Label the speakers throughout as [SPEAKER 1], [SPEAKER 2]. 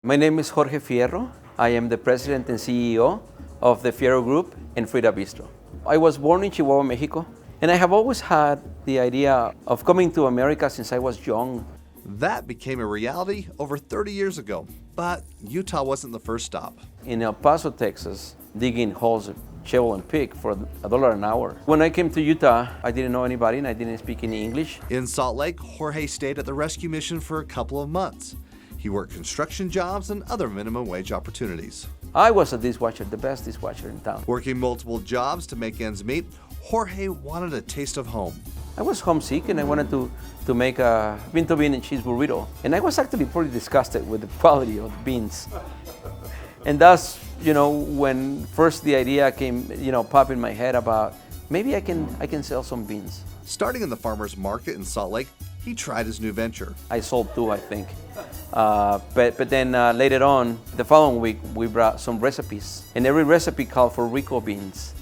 [SPEAKER 1] My name is Jorge Fierro. I am the president and CEO of the Fierro Group and Frida Bistro. I was born in Chihuahua, Mexico, and I have always had the idea of coming to America since I was young.
[SPEAKER 2] That became a reality over 30 years ago, but Utah wasn't the first stop.
[SPEAKER 1] In El Paso, Texas, digging holes, shovel and pick for $1 an hour. When I came to Utah, I didn't know anybody and I didn't speak any English.
[SPEAKER 2] In Salt Lake, Jorge stayed at the rescue mission for a couple of months. He worked construction jobs and other minimum wage opportunities.
[SPEAKER 1] I was a dishwasher, the best dishwasher in town.
[SPEAKER 2] Working multiple jobs to make ends meet, Jorge wanted a taste of home.
[SPEAKER 1] I was homesick and I wanted to make a pinto bean and cheese burrito. And I was actually pretty disgusted with the quality of the beans. And that's, when first the idea came, pop in my head about maybe I can sell some beans.
[SPEAKER 2] Starting in the farmer's market in Salt Lake, he tried his new venture.
[SPEAKER 1] I sold 2, I think. But then later on, the following week, we brought some recipes. And every recipe called for Rico beans.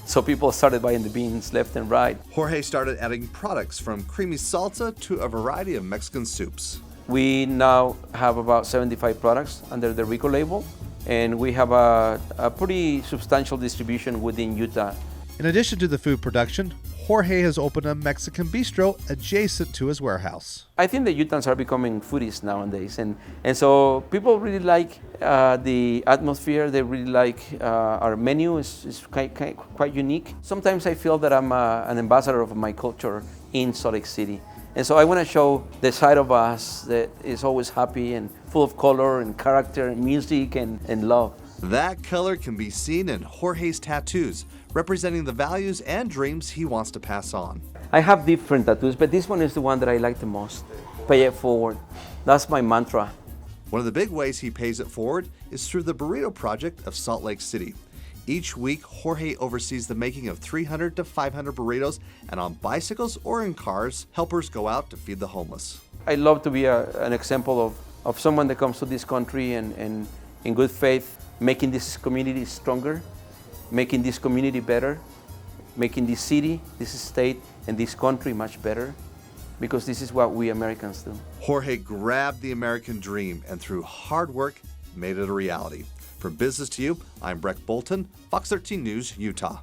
[SPEAKER 1] So people started buying the beans left and right.
[SPEAKER 2] Jorge started adding products from creamy salsa to a variety of Mexican soups.
[SPEAKER 1] We now have about 75 products under the Rico label. And we have a pretty substantial distribution within Utah.
[SPEAKER 3] In addition to the food production, Jorge has opened a Mexican bistro adjacent to his warehouse.
[SPEAKER 1] I think the Utahns are becoming foodies nowadays, and so people really like the atmosphere. They really like our menu is quite unique. Sometimes I feel that I'm an ambassador of my culture in Salt Lake City, and so I want to show the side of us that is always happy and full of color and character and music and love.
[SPEAKER 2] That color can be seen in Jorge's tattoos, representing the values and dreams he wants to pass on.
[SPEAKER 1] I have different tattoos, but this one is the one that I like the most. Pay it forward. That's my mantra.
[SPEAKER 2] One of the big ways he pays it forward is through the Burrito Project of Salt Lake City. Each week, Jorge oversees the making of 300 to 500 burritos, and on bicycles or in cars, helpers go out to feed the homeless.
[SPEAKER 1] I love to be an example of someone that comes to this country and in good faith, making this community stronger, making this community better, making this city, this state, and this country much better, because this is what we Americans do.
[SPEAKER 2] Jorge grabbed the American dream and through hard work, made it a reality. From Business to You, I'm Breck Bolton, Fox 13 News, Utah.